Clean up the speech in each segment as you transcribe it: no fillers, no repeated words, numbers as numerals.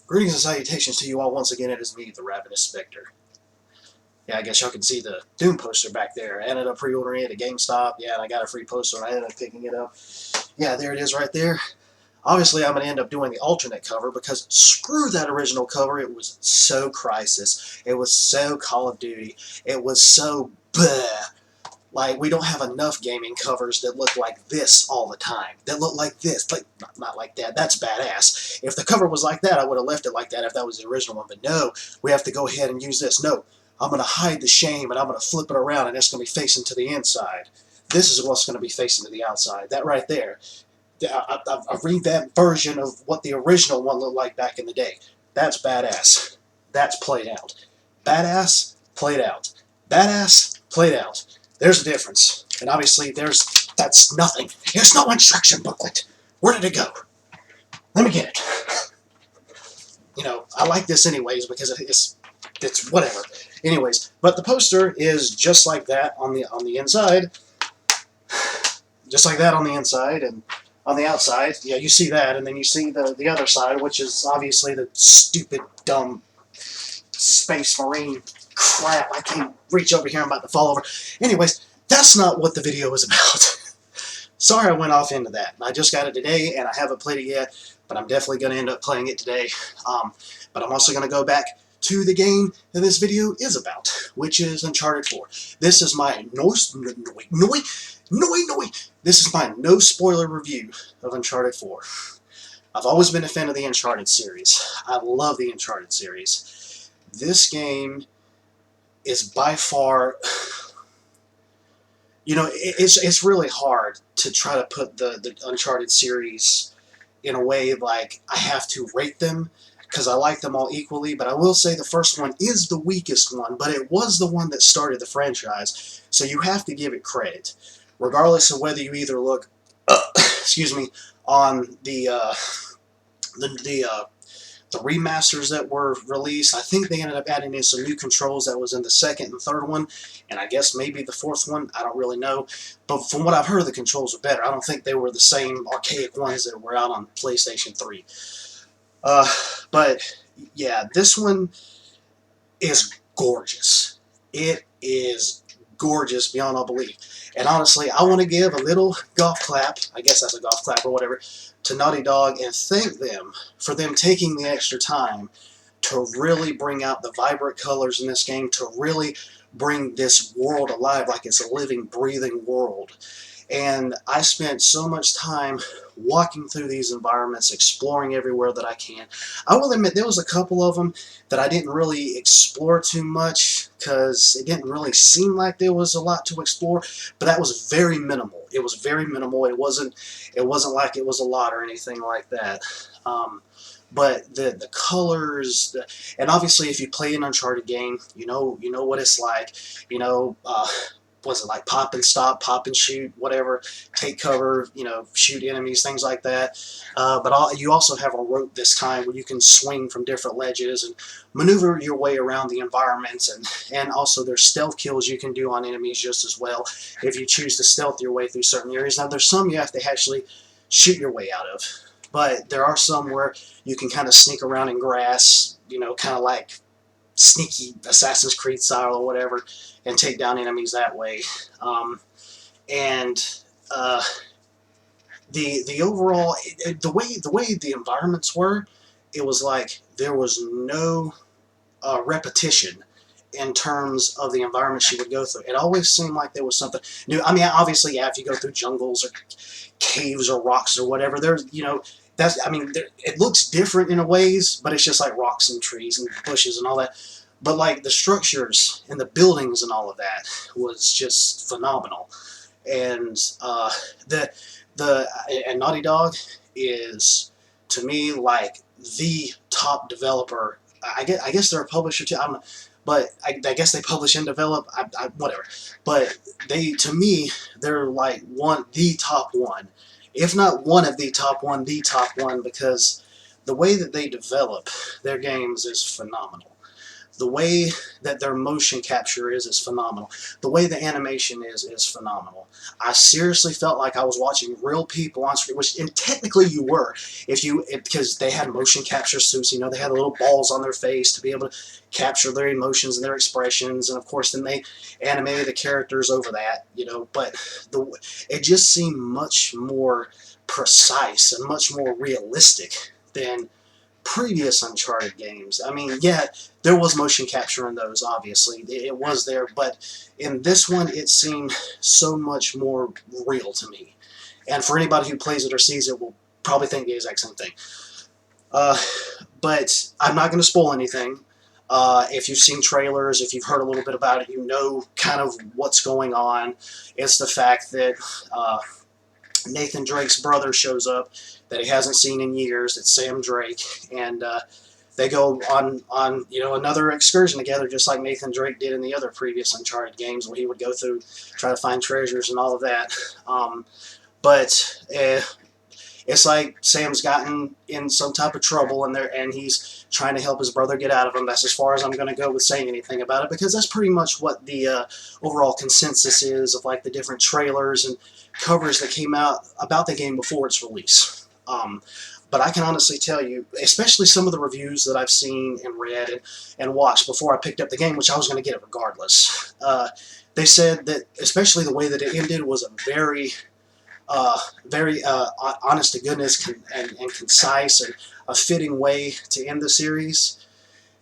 Greetings and salutations to you all once again. It is me, the Ravenous Spectre. Yeah, I guess y'all can see the Doom poster back there. I ended up pre-ordering it at GameStop. Yeah, and I got a free poster and I ended up picking it up. Yeah, there it is right there. Obviously, I'm going to end up doing the alternate cover because screw that original cover. It was so Crysis. It was so Call of Duty. It was so bleh. Like, we don't have enough gaming covers that look like this all the time. That look like this. Like, not like that. That's badass. If the cover was like that, I would have left it like that if that was the original one. But no, we have to go ahead and use this. No, I'm going to hide the shame and I'm going to flip it around and it's going to be facing to the inside. This is what's going to be facing to the outside. That right there. I read that version of what the original one looked like back in the day. That's badass. That's played out. Badass, played out. Badass, played out. There's a difference. And obviously that's nothing. There's no instruction booklet. Where did it go? Let me get it. You know, I like this anyways because it's whatever. Anyways, but the poster is just like that on the inside. Just like that on the inside, and on the outside, yeah, you see that, and then you see the other side, which is obviously the stupid, dumb Space Marine crap. I can't reach over here. I'm about to fall over. Anyways, that's not what the video is about. Sorry I went off into that. I just got it today, and I haven't played it yet, but I'm definitely going to end up playing it today. But I'm also going to go back to the game that this video is about, which is Uncharted 4. This is my this is my no spoiler review of Uncharted 4. I've always been a fan of the Uncharted series. I love the Uncharted series. This game is by far, you know, it's really hard to try to put the Uncharted series in a way like I have to rate them, because I like them all equally, but I will say the first one is the weakest one, but it was the one that started the franchise, so you have to give it credit, regardless of whether you either look, excuse me, on the remasters that were released. I think they ended up adding in some new controls that was in the second and third one, and I guess maybe the fourth one. I don't really know, but from what I've heard, the controls were better. I don't think they were the same archaic ones that were out on PlayStation 3. But yeah, this one is gorgeous. It is gorgeous beyond all belief. And honestly, I want to give a little golf clap, I guess that's a golf clap or whatever, to Naughty Dog and thank them for them taking the extra time to really bring out the vibrant colors in this game, to really bring this world alive like it's a living, breathing world. And I spent so much time walking through these environments, exploring everywhere that I can. I will admit there was a couple of them that I didn't really explore too much because it didn't really seem like there was a lot to explore, but that was very minimal. It was very minimal. It wasn't like it was a lot or anything like that. But the colors, and obviously if you play an Uncharted game, you know what it's like. You know, was it like pop and stop, pop and shoot, whatever, take cover, you know, shoot enemies, things like that. But you also have a rope this time where you can swing from different ledges and maneuver your way around the environment, and also there's stealth kills you can do on enemies just as well if you choose to stealth your way through certain areas. Now there's some you have to actually shoot your way out of, but there are some where you can kind of sneak around in grass, you know, kind of like sneaky Assassin's Creed style or whatever, and take down enemies that way. And the overall, the way the environments were, it was like there was no repetition in terms of the environments you would go through. It always seemed like there was something new. I mean, obviously, yeah, if you go through jungles or caves or rocks or whatever, there's, you know, it looks different in a ways, but it's just like rocks and trees and bushes and all that. But like the structures and the buildings and all of that was just phenomenal. And and Naughty Dog is, to me, like the top developer. I guess they're a publisher too. I don't know, but I guess they publish and develop. Whatever. But to me, they're like the top one, if not one of the top one, because the way that they develop their games is phenomenal. The way that their motion capture is phenomenal. The way the animation is phenomenal. I seriously felt like I was watching real people on screen, which and technically you were, because they had motion capture suits. You know, they had the little balls on their face to be able to capture their emotions and their expressions, and of course then they animated the characters over that. You know, but it just seemed much more precise and much more realistic than previous Uncharted games. I mean, yeah, there was motion capture in those, obviously. It was there, but in this one, it seemed so much more real to me. And for anybody who plays it or sees it will probably think the exact same thing. Uh, but I'm not going to spoil anything. If you've seen trailers, if you've heard a little bit about it, you know kind of what's going on. It's the fact that Nathan Drake's brother shows up that he hasn't seen in years. It's Sam Drake, and they go on another excursion together, just like Nathan Drake did in the other previous Uncharted games, where he would go through, try to find treasures and all of that. But it's like Sam's gotten in some type of trouble, and he's trying to help his brother get out of them. That's as far as I'm going to go with saying anything about it, because that's pretty much what the overall consensus is of like the different trailers and covers that came out about the game before its release. But I can honestly tell you, especially some of the reviews that I've seen and read and watched before I picked up the game, which I was going to get it regardless, they said that especially the way that it ended was a very honest to goodness and concise and a fitting way to end the series.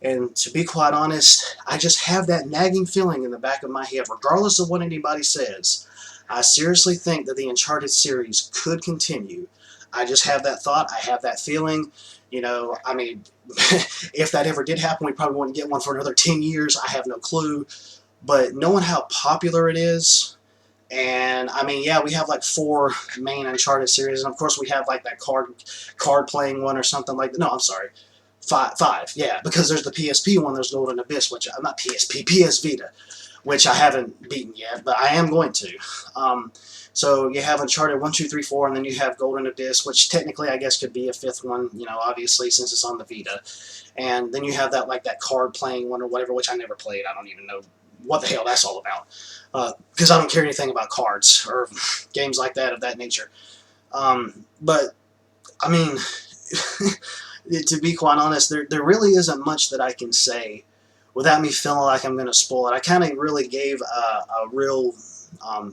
And to be quite honest, I just have that nagging feeling in the back of my head, regardless of what anybody says. I seriously think that the Uncharted series could continue. I just have that thought. I have that feeling. You know, I mean, if that ever did happen, we probably wouldn't get one for another 10 years. I have no clue. But knowing how popular it is, and I mean, yeah, we have like 4 main Uncharted series, and of course we have like that card playing one or something like that. No, I'm sorry. Five, yeah, because there's the PSP one, there's Golden Abyss, which I'm not PSP, PS Vita, which I haven't beaten yet, but I am going to. So you have Uncharted 1, 2, 3, 4, and then you have Golden Abyss, which technically I guess could be a 5th one, you know, obviously since it's on the Vita. And then you have that like that card playing one or whatever, which I never played. I don't even know what the hell that's all about, because I don't care anything about cards or games like that of that nature. But I mean, to be quite honest, there really isn't much that I can say without me feeling like I'm going to spoil it. I kind of really gave a real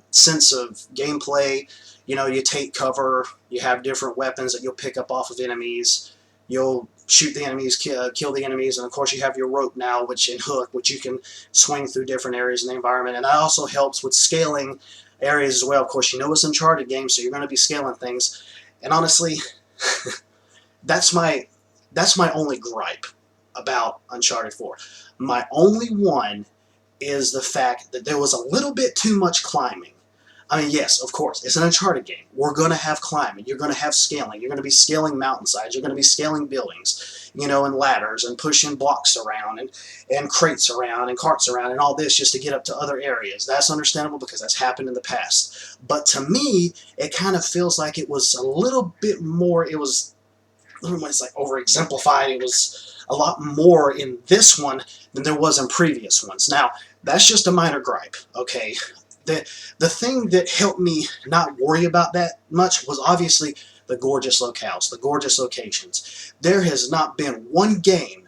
sense of gameplay. You know, you take cover, you have different weapons that you'll pick up off of enemies, you'll shoot the enemies, kill the enemies, and of course you have your rope now, and hook, which you can swing through different areas in the environment, and that also helps with scaling areas as well. Of course, you know it's Uncharted game, so you're going to be scaling things, and honestly, that's my only gripe about Uncharted 4. My only one is the fact that there was a little bit too much climbing. I mean, yes, of course, it's an Uncharted game. We're going to have climbing. You're going to have scaling. You're going to be scaling mountainsides. You're going to be scaling buildings, you know, and ladders and pushing blocks around and crates around and carts around and all this just to get up to other areas. That's understandable because that's happened in the past. But to me, it kind of feels like it was a little bit more, it's like over-exemplified. It was a lot more in this one than there was in previous ones. Now, that's just a minor gripe, okay? The thing that helped me not worry about that much was obviously the gorgeous locales, the gorgeous locations. There has not been one game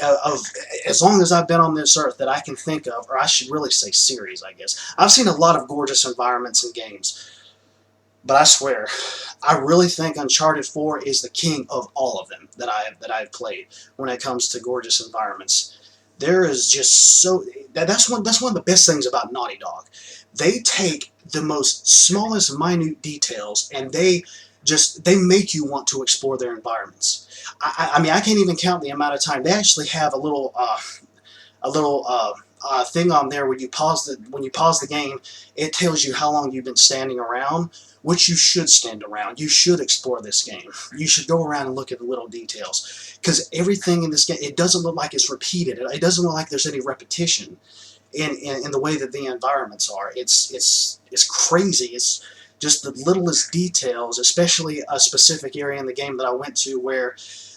of as long as I've been on this earth that I can think of, or I should really say series, I guess. I've seen a lot of gorgeous environments and games, but I swear, I really think Uncharted 4 is the king of all of them that I've played when it comes to gorgeous environments. There is just that's one of the best things about Naughty Dog. They take the most smallest minute details and they make you want to explore their environments. I mean, I can't even count the amount of time. They actually have a little thing on there when you pause the game. It tells you how long you've been standing around, which you should stand around. You should explore this game. You should go around and look at the little details, because everything in this game, it doesn't look like it's repeated. It doesn't look like there's any repetition in the way that the environments are. It's crazy. It's just the littlest details, especially a specific area in the game that I went to where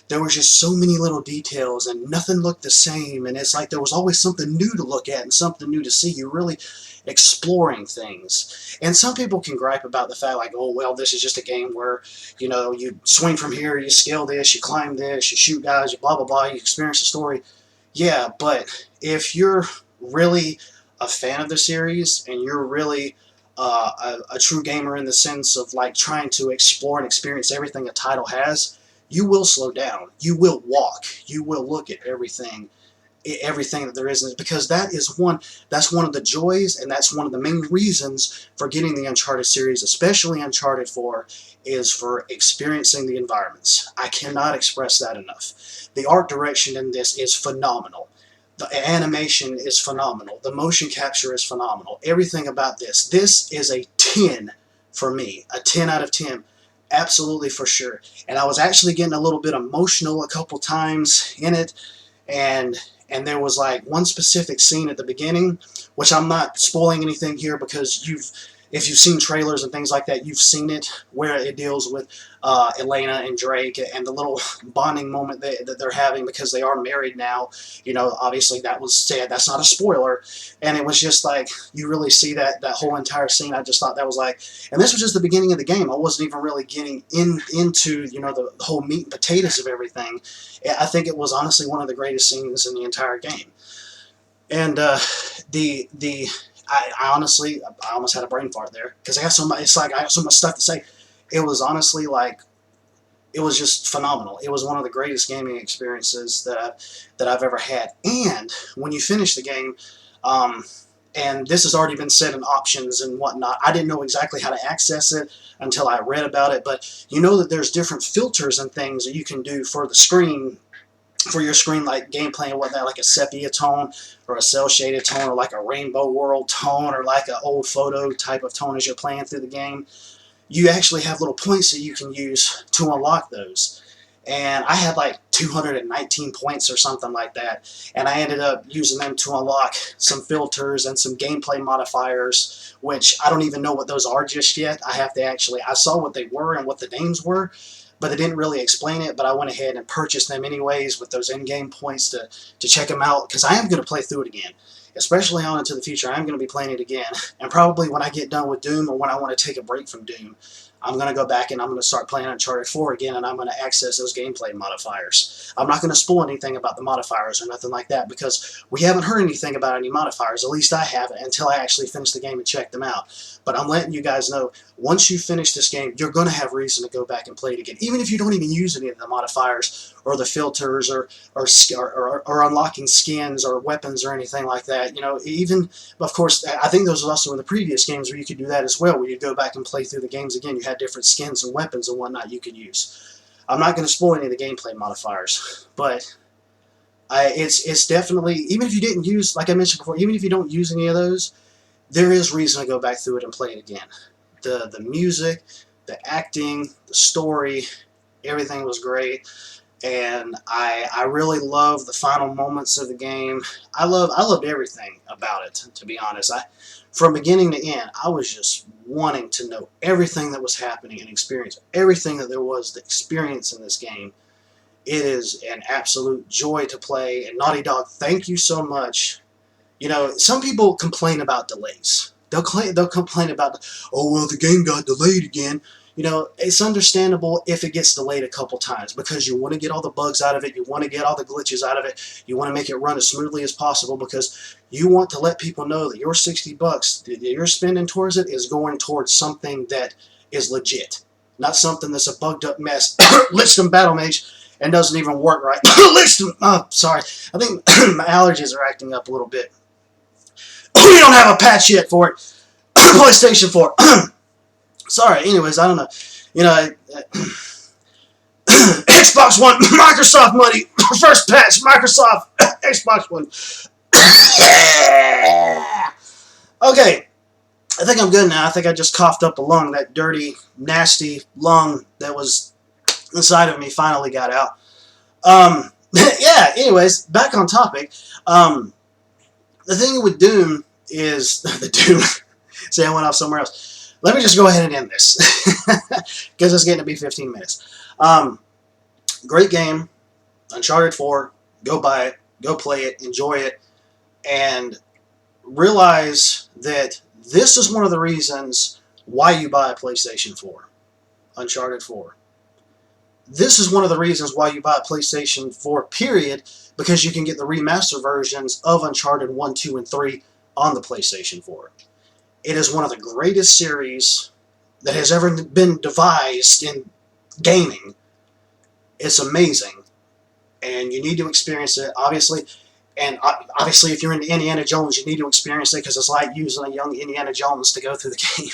there was just so many little details and nothing looked the same, and it's like there was always something new to look at and something new to see. You're really exploring things. And some people can gripe about the fact like, oh well, this is just a game where, you know, you swing from here, you scale this, you climb this, you shoot guys, you blah blah blah, you experience the story. Yeah, but if you're really a fan of the series and you're really a true gamer in the sense of like trying to explore and experience everything a title has, you will slow down. You will walk. You will look at everything that there is, because that's one of the joys, and that's one of the main reasons for getting the Uncharted series, especially Uncharted 4, is for experiencing the environments. I cannot express that enough. The art direction in this is phenomenal. The animation is phenomenal. The motion capture is phenomenal. Everything about this. This is a 10 for me. A 10 out of 10. Absolutely for sure. And I was actually getting a little bit emotional a couple times in it, and there was like one specific scene at the beginning, which I'm not spoiling anything here because if you've seen trailers and things like that, you've seen it, where it deals with Elena and Drake and the little bonding moment that they're having because they are married now. You know, obviously that was said. That's not a spoiler. And it was just like, you really see that whole entire scene. I just thought that was like, and this was just the beginning of the game. I wasn't even really getting into, you know, the whole meat and potatoes of everything. I think it was honestly one of the greatest scenes in the entire game. And I honestly, I almost had a brain fart there because I got so much. It's like I got so much stuff to say. It was honestly like, it was just phenomenal. It was one of the greatest gaming experiences that I've ever had. And when you finish the game, and this has already been said in options and whatnot, I didn't know exactly how to access it until I read about it. But you know that there's different filters and things that you can do for the screen, for your screen, like gameplay and whatnot, like a sepia tone or a cell shaded tone or like a rainbow world tone or like an old photo type of tone as you're playing through the game. You actually have little points that you can use to unlock those. And I had like 219 points or something like that, and I ended up using them to unlock some filters and some gameplay modifiers, which I don't even know what those are just yet. I saw what they were and what the names were, but they didn't really explain it. But I went ahead and purchased them anyways with those in-game points to check them out, because I am going to play through it again. Especially on into the future, I'm going to be playing it again. And probably when I get done with Doom, or when I want to take a break from Doom, I'm going to go back and I'm going to start playing Uncharted 4 again, and I'm going to access those gameplay modifiers. I'm not going to spoil anything about the modifiers or nothing like that, because we haven't heard anything about any modifiers. At least I haven't until I actually finish the game and check them out. But I'm letting you guys know, once you finish this game, you're going to have reason to go back and play it again. Even if you don't even use any of the modifiers or the filters or unlocking skins or weapons or anything like that. You know, even, of course, I think those were also in the previous games where you could do that as well, where you'd go back and play through the games again. You had different skins and weapons and whatnot you could use. I'm not going to spoil any of the gameplay modifiers, but it's definitely, even if you didn't use, like I mentioned before, even if you don't use any of those, there is reason to go back through it and play it again. The music, the acting, the story, everything was great. And I really love the final moments of the game. I loved everything about it, to be honest. From beginning to end, I was just wanting to know everything that was happening and experience everything that there was to experience in this game. It is an absolute joy to play. And Naughty Dog, thank you so much. You know, some people complain about delays. They'll complain about, oh well, the game got delayed again. You know, it's understandable if it gets delayed a couple times, because you want to get all the bugs out of it, you want to get all the glitches out of it, you want to make it run as smoothly as possible, because you want to let people know that your $60 that you're spending towards it is going towards something that is legit, not something that's a bugged up mess. Lichdom Battle Mage, and doesn't even work right. Lichdom, oh, sorry, I think my allergies are acting up a little bit. We don't have a patch yet for it. PlayStation 4. Sorry, anyways, I don't know. You know, Xbox One, Microsoft money, first patch, Microsoft, Xbox One. Okay, I think I'm good now. I think I just coughed up a lung. That dirty, nasty lung that was inside of me finally got out. Yeah, anyways, back on topic. The thing with Doom is, the Doom, see, I went off somewhere else. Let me just go ahead and end this, because it's getting to be 15 minutes. Great game. Uncharted 4, go buy it, go play it, enjoy it, and realize that this is one of the reasons why you buy a PlayStation 4. Uncharted 4. This is one of the reasons why you buy a PlayStation 4, period, because you can get the remaster versions of Uncharted 1, 2, and 3 on the PlayStation 4. It is one of the greatest series that has ever been devised in gaming. It's amazing, and you need to experience it, obviously. And obviously, if you're into Indiana Jones, you need to experience it because it's like using a young Indiana Jones to go through the game.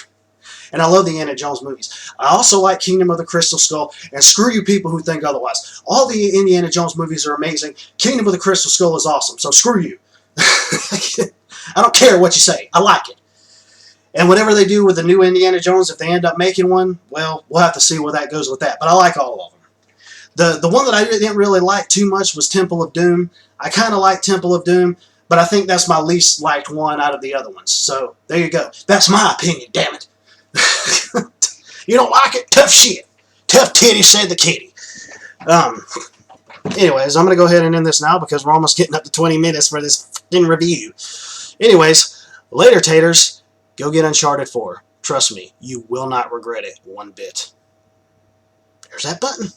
And I love the Indiana Jones movies. I also like Kingdom of the Crystal Skull, and screw you people who think otherwise. All the Indiana Jones movies are amazing. Kingdom of the Crystal Skull is awesome, so screw you. I don't care what you say. I like it. And whatever they do with the new Indiana Jones, if they end up making one, well, we'll have to see where that goes with that. But I like all of them. The one that I didn't really like too much was Temple of Doom. I kind of like Temple of Doom, but I think that's my least liked one out of the other ones. So, there you go. That's my opinion, damn it. You don't like it? Tough shit. Tough titty, said the kitty. Anyways, I'm going to go ahead and end this now because we're almost getting up to 20 minutes for this f***ing review. Anyways, later, taters. Go get Uncharted 4. Trust me, you will not regret it one bit. There's that button.